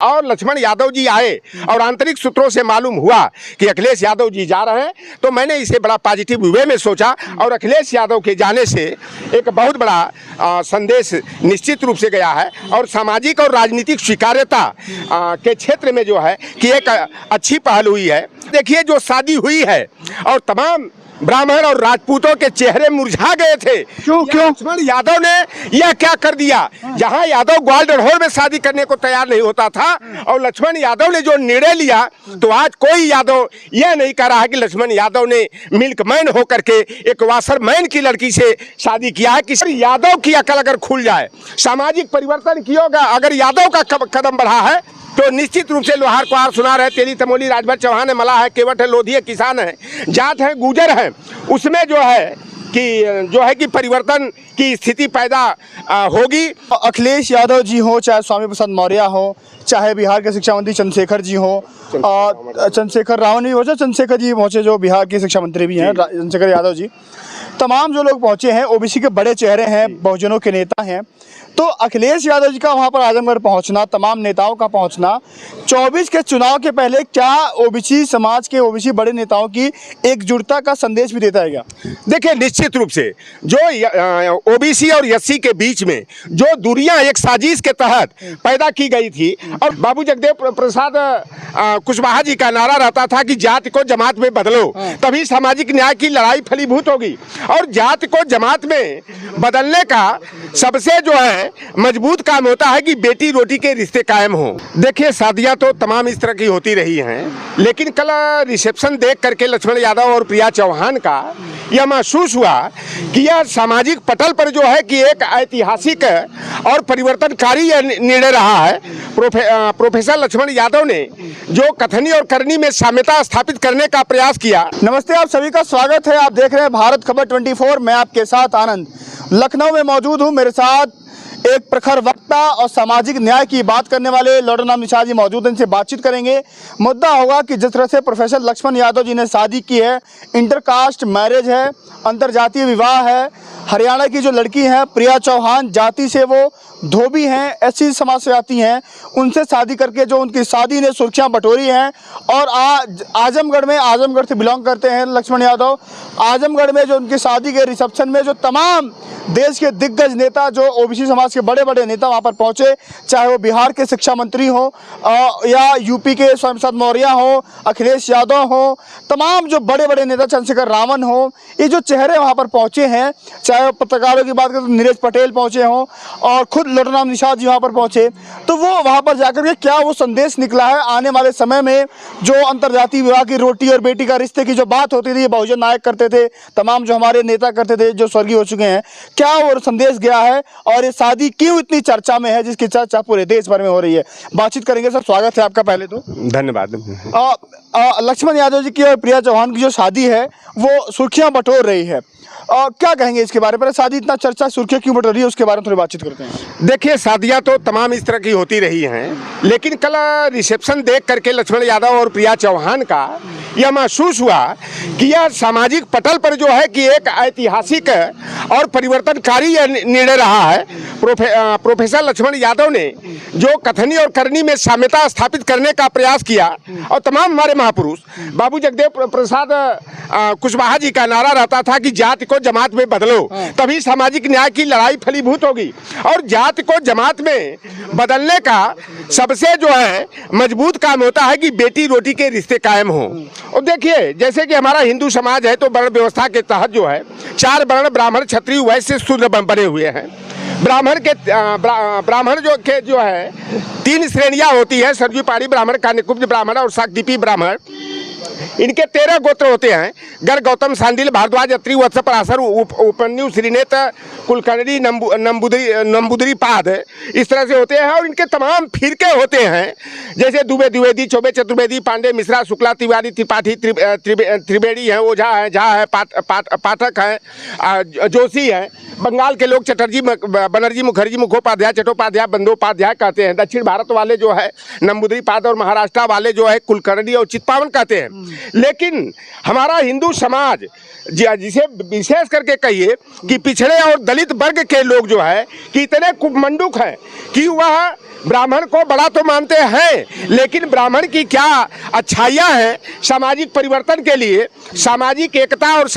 और लक्ष्मण यादव जी आए और आंतरिक सूत्रों से मालूम हुआ कि अखिलेश यादव जी जा रहे हैं, तो मैंने इसे बड़ा पॉजिटिव वे में सोचा और अखिलेश यादव के जाने से एक बहुत बड़ा संदेश निश्चित रूप से गया है और सामाजिक और राजनीतिक स्वीकार्यता के क्षेत्र में जो है कि एक अच्छी पहल हुई है। देखिए, जो शादी हुई है और तमाम ब्राह्मण और राजपूतों के चेहरे मुरझा गए थे। क्यों लक्ष्मण यादव ने यह क्या कर दिया? जहां यादव ग्वाल डरहोर में शादी करने को तैयार नहीं होता था और लक्ष्मण यादव ने जो निर्णय लिया, तो आज कोई यादव यह नहीं कह रहा है कि लक्ष्मण यादव ने मिल्कमैन होकर के एक वाशरमैन की लड़की से शादी किया है। किसी यादव की अकल अगर खुल जाए, सामाजिक परिवर्तन किया होगा, अगर यादव का कदम बढ़ा है तो निश्चित रूप से लोहार कुहार सुनार है, तेली तमोली राजभर चौहान है, मलाह है, केवट है, लोधी है, किसान है, जाट है, गुजर है, उसमें जो है कि परिवर्तन की स्थिति पैदा होगी। अखिलेश यादव जी हो, चाहे स्वामी प्रसाद मौर्य हो, चाहे बिहार के शिक्षा मंत्री चंद्रशेखर जी हो, चंद्रशेखर रावण भी पहुंचे, चंद्रशेखर जी पहुंचे जो बिहार के शिक्षा मंत्री भी हैं, चंद्रशेखर यादव जी, तमाम जो लोग पहुंचे हैं ओबीसी के बड़े चेहरे हैं, बहुजनों के नेता हैं। तो अखिलेश यादव जी का वहां पर आजमगढ़ पहुंचना, तमाम नेताओं का पहुंचना 24 के चुनाव के पहले क्या ओबीसी समाज के, ओबीसी बड़े नेताओं की एकजुटता का संदेश भी देता है क्या? देखिए, निश्चित रूप से जो ओबीसी और एससी के बीच में जो दूरियां एक साजिश के तहत पैदा की गई थी और बाबू जगदेव प्रसाद कुशवाहा जी का नारा रहता था कि जाति को जमात में बदलो, तभी सामाजिक न्याय की लड़ाई फलीभूत होगी। और जाति को जमात में बदलने का सबसे जो है मजबूत काम होता है कि बेटी रोटी के रिश्ते कायम हो। देखिए, शादियां तो तमाम इस तरह की होती रही हैं, लेकिन कल रिसेप्शन देख करके लक्ष्मण यादव और प्रिया चौहान का यह महसूस हुआ कि यह सामाजिक पटल पर जो है कि एक ऐतिहासिक और परिवर्तनकारी निर्णय रहा है। प्रोफेसर लक्ष्मण यादव ने जो कथनी और करनी में साम्यता स्थापित करने का प्रयास किया। नमस्ते, आप सभी का स्वागत है। आप देख रहे हैं भारत खबर 24। मैं आपके साथ आनंद लखनऊ में मौजूद हूँ। मेरे साथ एक प्रखर वक्ता और सामाजिक न्याय की बात करने वाले लॉर्डनाम निषाद जी मौजूद हैं, इनसे बातचीत करेंगे। मुद्दा होगा कि जिस तरह से प्रोफेसर लक्ष्मण यादव जी ने शादी की है, इंटरकास्ट मैरिज है, अंतरजातीय विवाह है। हरियाणा की जो लड़की है प्रिया चौहान, जाति से वो धोबी हैं, एससी समाज से आती हैं, उनसे शादी करके जो उनकी शादी ने सुर्खियां बटोरी हैं। और आजमगढ़ से बिलोंग करते हैं लक्ष्मण यादव। आजमगढ़ में जो उनकी शादी के रिसेप्शन में जो तमाम देश के दिग्गज नेता, जो ओबीसी समाज के बड़े बड़े नेता वहां पर पहुंचे, चाहे वो बिहार के शिक्षा मंत्री हो या यूपी के स्वामी प्रसाद मौर्य हो, अखिलेश यादव हो, तमाम जो बड़े बड़े नेता, चंद्रशेखर रावण हो, ये जो चेहरे वहां पर पहुंचे हैं, चाहे पत्रकारों की बात करें तो नीरज पटेल पहुंचे हों और खुद लॉर्डनाम निषाद जी वहां पर पहुंचे, तो वो वहां पर जाकर के क्या वो संदेश निकला है आने वाले समय में जो अंतरजातीय विवाह की, रोटी और बेटी का रिश्ते की जो बात होती थी, बहुजन नायक करते थे, तमाम जो हमारे नेता करते थे जो स्वर्गीय हो चुके हैं, क्या वो संदेश गया है और ये शादी क्यों इतनी चर्चा में है, जिसकी चर्चा पूरे देश भर में हो रही है? बातचीत करेंगे सर, स्वागत है आपका। पहले तो धन्यवाद। लक्ष्मण यादव जी की और प्रिया चौहान की जो शादी है वो सुर्खियां बटोर रही है, क्या कहेंगे इसके बारे में? शादी इतना चर्चा, सुर्खियां क्यों बटोर रही है, उसके बारे में थोड़ी बातचीत करते हैं। देखिए, शादियां तो तमाम इस तरह की होती रही हैं, लेकिन कल रिसेप्शन देख करके लक्ष्मण यादव और प्रिया चौहान का यह महसूस हुआ कि यह सामाजिक पटल पर जो है कि एक ऐतिहासिक और परिवर्तनकारी निर्णय रहा है। प्रोफेसर लक्ष्मण यादव ने जो कथनी और करनी में साम्यता स्थापित करने का प्रयास किया और तमाम हमारे महापुरुष बाबू जगदेव प्रसाद कुशवाहा जी का नारा रहता था कि जाति को जमात में बदलो, तभी सामाजिक न्याय की लड़ाई फलीभूत होगी। और जाति को जमात में बदलने का सबसे जो है मजबूत काम होता है कि बेटी रोटी के रिश्ते कायम हो। और देखिए, जैसे कि हमारा हिंदू समाज है तो वर्ण व्यवस्था के तहत जो है 4 वर्ण ब्राह्मण, क्षत्रिय, वैश्य, शूद्र बने हुए हैं। ब्राह्मण जो है 3 श्रेणियां होती है: सरजू पाड़ी ब्राह्मण, कान्यकुब्ज ब्राह्मण और शाकदीपी ब्राह्मण। इनके 13 गोत्र होते हैं: गर, गौतम, सांडिल, भारद्वाज, अत्रि, वत्स, पराशर, उपन्यु, श्रीनेत, कुलकर्णी, नंबूदरी, पाद, इस तरह से होते हैं। और इनके तमाम फिरके होते हैं, जैसे दुबे, द्विवेदी, चौबे, चतुर्वेदी, पांडे, मिश्रा, शुक्ला, तिवारी, त्रिपाठी, त्रिवेणी है, ओझा है, झा है, पाठक है, जोशी है। बंगाल के लोग चटर्जी, बनर्जी, मुखर्जी, मुखोपाध्याय, चट्टोपाध्याय, बंदोपाध्याय कहते हैं। दक्षिण भारत वाले जो है नंबूदरी पाद और महाराष्ट्र वाले जो है कुलकर्णी और चित्पावन कहते हैं। लेकिन हमारा हिंदू समाज जिसे विशेष करके कहिए कि पिछड़े और दलित वर्ग के लोग जो है कि इतने कुमंडुक हैं कि वह ब्राह्मण को बड़ा तो मानते हैं, लेकिन ब्राह्मण की क्या अच्छाइयाँ हैं सामाजिक परिवर्तन के लिए, सामाजिक एकता और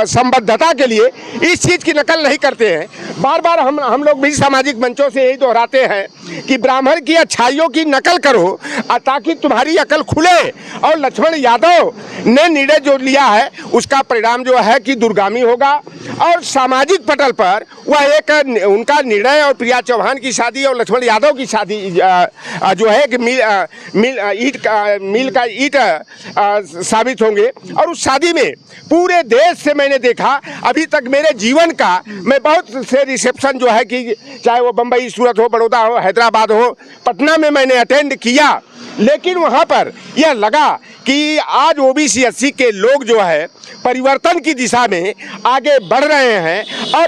संबद्धता के लिए, इस चीज़ की नकल नहीं करते हैं। बार बार हम लोग भी सामाजिक मंचों से यही दोहराते हैं कि ब्राह्मण की अच्छाइयों की नकल करो ताकि तुम्हारी अकल खुले। और लक्ष्मण यादव ने निर्णय जो लिया है उसका परिणाम जो है कि दूरगामी होगा। और सामाजिक पटल पर वह एक उनका निर्णय और प्रिया चौहान की शादी और लक्ष्मण यादव की शादी जो है कि मिल का ईट साबित होंगे। और उस शादी में पूरे देश से मैंने देखा, अभी तक मेरे जीवन का मैं बहुत से रिसेप्शन जो है कि चाहे वो बम्बई, सूरत हो, बड़ौदा हो, हैदराबाद हो, पटना में मैंने अटेंड किया, लेकिन वहाँ पर यह लगा कि आज ओबीसी एससी के लोग जो है परिवर्तन की दिशा में आगे बढ़ रहे हैं। और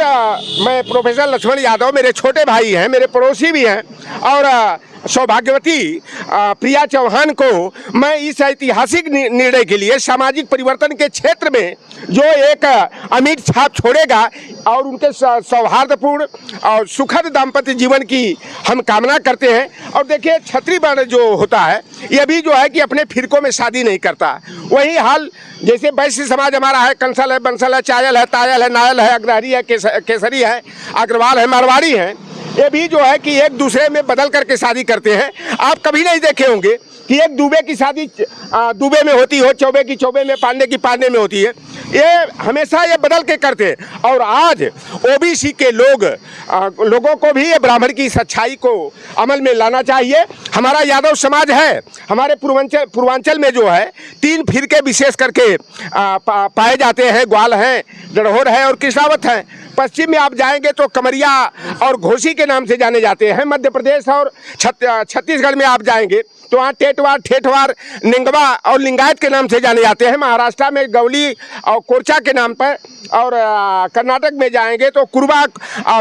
मैं प्रोफेसर लक्ष्मण यादव मेरे छोटे भाई हैं, मेरे पड़ोसी भी हैं, और सौभाग्यवती प्रिया चौहान को मैं इस ऐतिहासिक निर्णय के लिए सामाजिक परिवर्तन के क्षेत्र में जो एक अमिट छाप छोड़ेगा और उनके सौहार्दपूर्ण और सुखद दाम्पत्य जीवन की हम कामना करते हैं। और देखिए, क्षत्रिय वर्ण जो होता है ये भी जो है कि अपने फिरकों में शादी नहीं करता। वही हाल जैसे वैश्य समाज हमारा है, कंसल है, बंसल है, चायल है, तायल है, नायल है, अग्रहरी है, केसरी है, अग्रवाल है, मारवाड़ी है, ये भी जो है कि एक दूसरे में बदल करके शादी करते हैं। आप कभी नहीं देखे होंगे कि एक दूबे की शादी दूबे में होती हो, चौबे की चौबे में, पांडे की पांडे में होती है। ये हमेशा ये बदल के करते हैं। और आज ओबीसी के लोगों को भी ये ब्राह्मण की सच्चाई को अमल में लाना चाहिए। हमारा यादव समाज है, हमारे पूर्वांचल में जो है 3 फिरके विशेष करके पाए जाते हैं। ग्वाल हैं, डढ़ोर है और किसावत हैं। पश्चिम में आप जाएंगे तो कमरिया और घोसी के नाम से जाने जाते हैं। मध्य प्रदेश और छत्तीसगढ़ में आप जाएंगे तो वहाँ टेटवार, ठेठवार, निंगवा और लिंगायत के नाम से जाने जाते हैं। महाराष्ट्र में गवली और कोरचा के नाम पर, और कर्नाटक में जाएंगे तो कुरबा,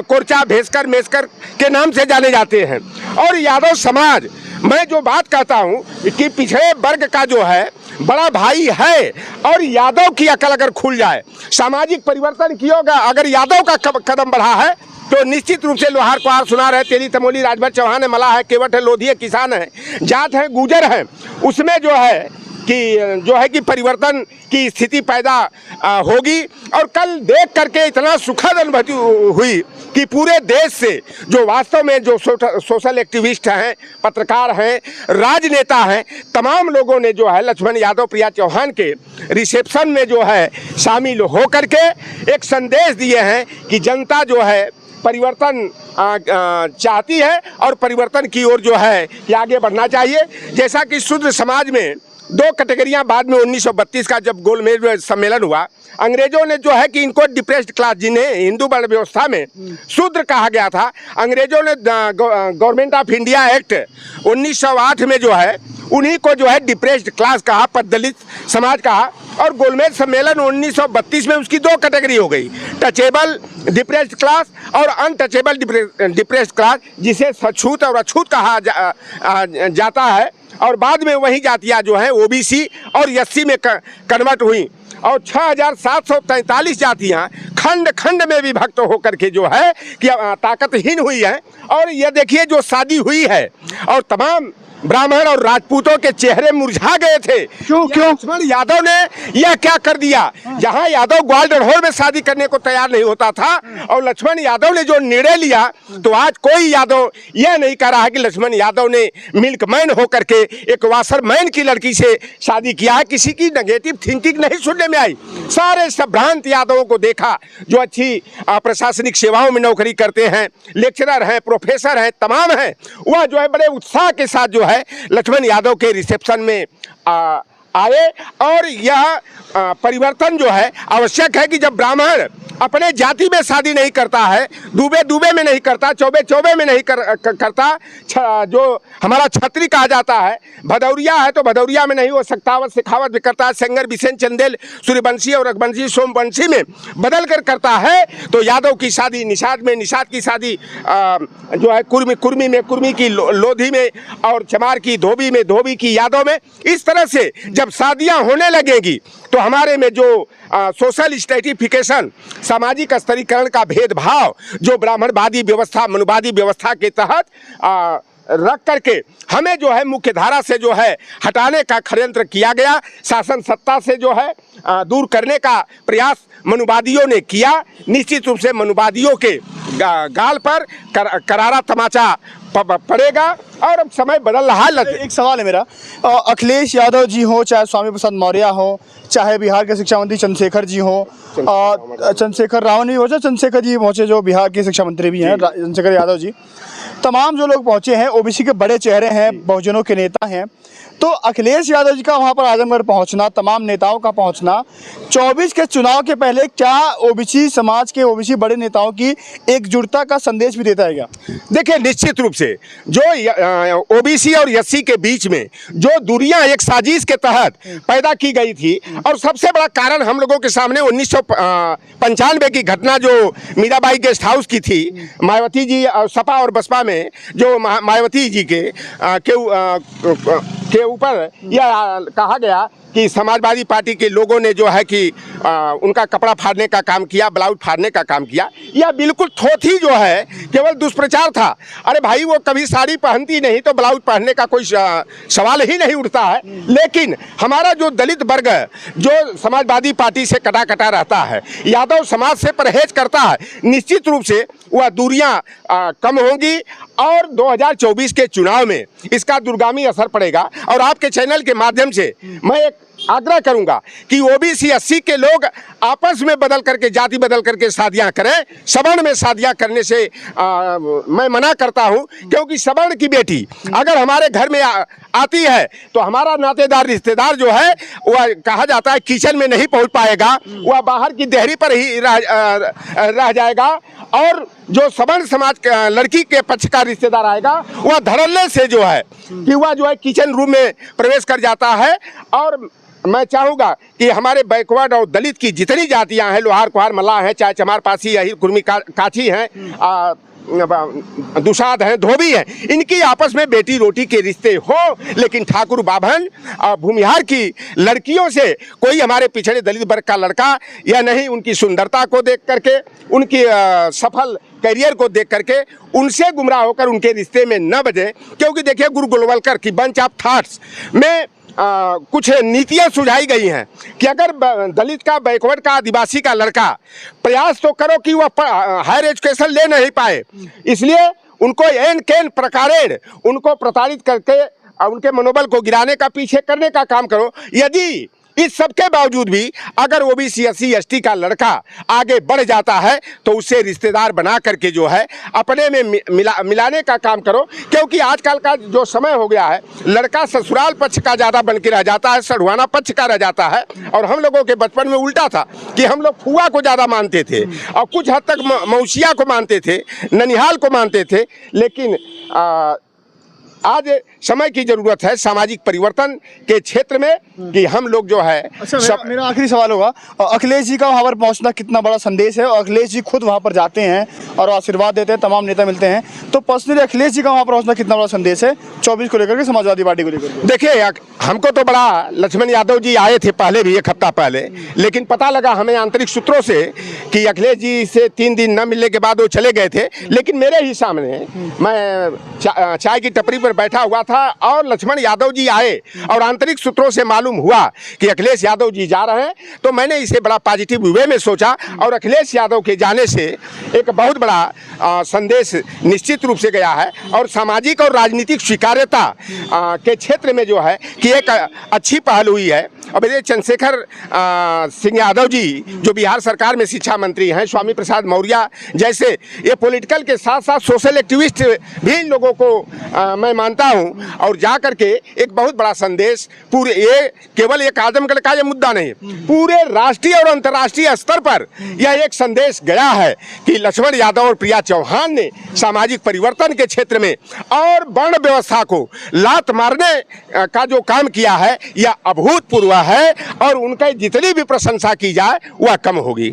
कोरचा, भेस्कर, मेस्कर के नाम से जाने जाते हैं। और यादव समाज, मैं जो बात कहता हूँ कि पिछड़े वर्ग का जो है बड़ा भाई है, और यादव की अकल अगर खुल जाए, सामाजिक परिवर्तन की होगा, अगर यादव का कदम बढ़ा है तो निश्चित रूप से लोहार कुहार सुनार है, तेली तमोली, राजभर चौहान है, मलाह है, केवट है, लोधी है, किसान है, जाट है, गुजर है, उसमें जो है कि परिवर्तन की स्थिति पैदा होगी। और कल देख करके इतना सुखद अनुभूति हुई कि पूरे देश से जो वास्तव में जो सोशल एक्टिविस्ट हैं, पत्रकार हैं, राजनेता हैं, तमाम लोगों ने जो है लक्ष्मण यादव, प्रिया चौहान के रिसेप्शन में जो है शामिल हो करके एक संदेश दिए हैं कि जनता जो है परिवर्तन चाहती है और परिवर्तन की ओर जो है कि आगे बढ़ना चाहिए। जैसा कि शूद्र समाज में 2 कैटेगरियां बाद में 1932 का जब गोलमेज सम्मेलन हुआ, अंग्रेजों ने जो है कि इनको डिप्रेस्ड क्लास, जिन्हें हिंदू वर्ण व्यवस्था में शूद्र कहा गया था, अंग्रेजों ने गवर्नमेंट ऑफ इंडिया एक्ट 1908 में जो है उन्हीं को जो है डिप्रेस्ड क्लास कहा, दलित समाज कहा। और गोलमेज सम्मेलन 1932 में उसकी 2 कैटेगरी हो गई, टचेबल डिप्रेस्ड क्लास और अनटचेबल डिप्रेस्ड क्लास, जिसे छूत और अछूत कहा जाता है। और बाद में वही जातियाँ जो हैं ओबीसी और एससी में कन्वर्ट हुई, और 6743 जातियाँ खंड खंड में विभक्त होकर के जो है कि ताकतहीन हुई है। और ये देखिए जो शादी हुई है, और तमाम ब्राह्मण और राजपूतों के चेहरे मुरझा गए थे। क्यों लक्ष्मण यादव ने यह क्या कर दिया? जहां यादव ग्वाल डढ़ोर में शादी करने को तैयार नहीं होता था, और लक्ष्मण यादव ने जो निर्णय लिया, तो आज कोई यादव यह नहीं कह रहा है कि लक्ष्मण यादव ने मिल्कमैन होकर के एक वाशरमैन की लड़की से शादी किया है। किसी की नेगेटिव थिंकिंग नहीं सुनने में आई। सारे संभ्रांत यादवों को देखा जो अच्छी प्रशासनिक सेवाओं में नौकरी करते हैं, लेक्चरर हैं, प्रोफेसर हैं, तमाम हैं, वह जो है बड़े उत्साह के साथ जो है लक्ष्मण यादव के रिसेप्शन में आए और यह परिवर्तन जो है आवश्यक है कि जब ब्राह्मण अपने जाति में शादी नहीं करता है, दूबे में नहीं करता, चौबे में नहीं करता, जो हमारा छत्री कहा जाता है, भदौरिया है तो भदौरिया में नहीं, वो सख्तावत सिखावत भी करता है, सेंगर बिसेन चंदेल सूर्यवंशी और रघुवंशी सोमवंशी में बदल कर करता है, तो यादव की शादी निषाद में, निषाद की शादी जो है कुर्मी में, कुर्मी की लोधी में, और चमार की धोबी में, धोबी की यादव में। इस तरह से जब शादियां होने लगेगी तो हमारे में जो सोशल स्ट्रेटिफिकेशन, सामाजिक स्तरीकरण का भेदभाव जो ब्राह्मणवादी व्यवस्था, मनुवादी व्यवस्था के तहत रख करके हमें जो है मुख्य धारा से जो है हटाने का षड्यंत्र किया गया, शासन सत्ता से जो है दूर करने का प्रयास मनुवादियों ने किया। निश्चित रूप से मनुवादियों के गाल पर करारा तमाचा पड़ेगा और अब समय बदल रहा है। एक सवाल है मेरा, अखिलेश यादव जी हो, चाहे स्वामी प्रसाद मौर्य हो, चाहे बिहार के शिक्षा मंत्री चंद्रशेखर जी हो, चंद्रशेखर राव नहीं पहुंचे, चंद्रशेखर जी पहुंचे जो बिहार के शिक्षा मंत्री भी हैं, चंद्रशेखर यादव जी, तमाम जो लोग पहुंचे हैं ओबीसी के बड़े चेहरे हैं, बहुजनों के नेता हैं, तो अखिलेश यादव जी का वहां पर आजमगढ़ पहुंचना, तमाम नेताओं का पहुंचना 24 के चुनाव के पहले क्या ओबीसी समाज के, ओबीसी बड़े नेताओं की एकजुटता का संदेश भी देता है क्या? देखिए, निश्चित रूप से जो ओबीसी और एससी के बीच में जो दूरियां एक साजिश के तहत पैदा की गई थी, और सबसे बड़ा कारण हम लोगों के सामने 1995 की घटना जो मीराबाई गेस्ट हाउस की थी, मायावती जी सपा और बसपा में जो मायावती जी के ऊपर यह कहा गया कि समाजवादी पार्टी के लोगों ने जो है कि उनका कपड़ा फाड़ने का काम किया, ब्लाउज फाड़ने का काम किया, यह बिल्कुल थोथी जो है केवल दुष्प्रचार था। अरे भाई, वो कभी साड़ी पहनती नहीं तो ब्लाउज पहनने का कोई सवाल ही नहीं उठता है। लेकिन हमारा जो दलित वर्ग जो समाजवादी पार्टी से कटा कटा रहता है, यादव समाज से परहेज करता है, निश्चित रूप से वह दूरियां कम होंगी और 2024 के चुनाव में इसका दूरगामी असर पड़ेगा। और आपके चैनल के माध्यम से मैं एक आग्रह करूंगा कि ओबीसी एससी के लोग आपस में बदल करके, जाति बदल करके शादियां करें। सवर्ण में शादियां करने से मैं मना करता हूं, क्योंकि सवर्ण की बेटी अगर हमारे घर में आती है तो हमारा नातेदार रिश्तेदार जो है वह कहा जाता है किचन में नहीं पहुंच पाएगा, वह बाहर की देहरी पर ही रह जाएगा। और जो सवर्ण समाज का लड़की के पक्ष का रिश्तेदार आएगा वह धड़ल्ले से जो है कि वह जो है किचन रूम में प्रवेश कर जाता है। और मैं चाहूँगा कि हमारे बैकवर्ड और दलित की जितनी जातियां हैं, लोहार कुहार मल्लाह हैं, चाहे चमार पासी अहिर कुर्मी काछी हैं, दुसाध हैं, धोबी हैं, इनकी आपस में बेटी रोटी के रिश्ते हो। लेकिन ठाकुर बाभन भूमिहार की लड़कियों से कोई हमारे पिछड़े दलित वर्ग का लड़का या नहीं, उनकी सुंदरता को देख करके, उनकी सफल करियर को देख करके उनसे गुमराह होकर उनके रिश्ते में न बजे। क्योंकि देखिए, गुरु गोलवलकर की बंच ऑफ थॉट्स में कुछ नीतियां सुझाई गई हैं कि अगर दलित का, बैकवर्ड का, आदिवासी का लड़का प्रयास तो करो कि वह हायर एजुकेशन ले नहीं पाए, इसलिए उनको एन केन प्रकारेण उनको प्रताड़ित करके उनके मनोबल को गिराने का, पीछे करने का काम करो। यदि इस सब के बावजूद भी अगर ओबीसी एससी एसटी का लड़का आगे बढ़ जाता है तो उसे रिश्तेदार बना करके जो है अपने में मिलाने का काम करो। क्योंकि आजकल का जो समय हो गया है, लड़का ससुराल पक्ष का ज़्यादा बन के रह जाता है, सढ़ुआना पक्ष का रह जाता है। और हम लोगों के बचपन में उल्टा था कि हम लोग फुआ को ज़्यादा मानते थे और कुछ हद तक मौसिया को मानते थे, ननिहाल को मानते थे। लेकिन आज समय की जरूरत है सामाजिक परिवर्तन के क्षेत्र में कि हम लोग जो है। अच्छा, मेरा आखिरी सवाल होगा, अखिलेश जी का वहाँ पर पहुँचना कितना बड़ा संदेश है? और अखिलेश जी खुद वहाँ पर जाते हैं और आशीर्वाद देते हैं, तमाम नेता मिलते हैं, तो पर्सनली अखिलेश जी का वहाँ पर पहुँचना कितना बड़ा संदेश है 24 को लेकर के, समाजवादी पार्टी को लेकर? देखिए, हमको तो बड़ा लक्ष्मण यादव जी आए थे पहले भी, एक हफ्ता पहले, लेकिन पता लगा हमें आंतरिक सूत्रों से कि अखिलेश जी से 3 दिन न मिलने के बाद वो चले गए थे। लेकिन मेरे ही सामने मैं चाय की टपरी पर बैठा हुआ था और लक्ष्मण यादव जी आए और आंतरिक सूत्रों से मालूम हुआ कि अखिलेश यादव जी जा रहे हैं, तो मैंने इसे बड़ा पॉजिटिव वे में सोचा। और अखिलेश यादव के जाने से एक बहुत बड़ा संदेश निश्चित रूप से गया है और सामाजिक और राजनीतिक स्वीकार्यता के क्षेत्र में जो है कि एक अच्छी पहल हुई है। अब ये चंद्रशेखर सिंह यादव जी जो बिहार सरकार में शिक्षा मंत्री हैं, स्वामी प्रसाद मौर्य जैसे ये पॉलिटिकल के साथ साथ सोशल एक्टिविस्ट भी इन लोगों को मैं मानता हूं और जा करके एक बहुत बड़ा संदेश पूरे, ये केवल एक आजमगढ़ का ये मुद्दा नहीं, पूरे राष्ट्रीय और अंतर्राष्ट्रीय स्तर पर यह एक संदेश गया है कि लक्ष्मण यादव और प्रिया चौहान ने सामाजिक परिवर्तन के क्षेत्र में और वर्ण व्यवस्था को लात मारने का जो काम किया है यह अभूतपूर्व है और उनकी जितनी भी प्रशंसा की जाए वह कम होगी।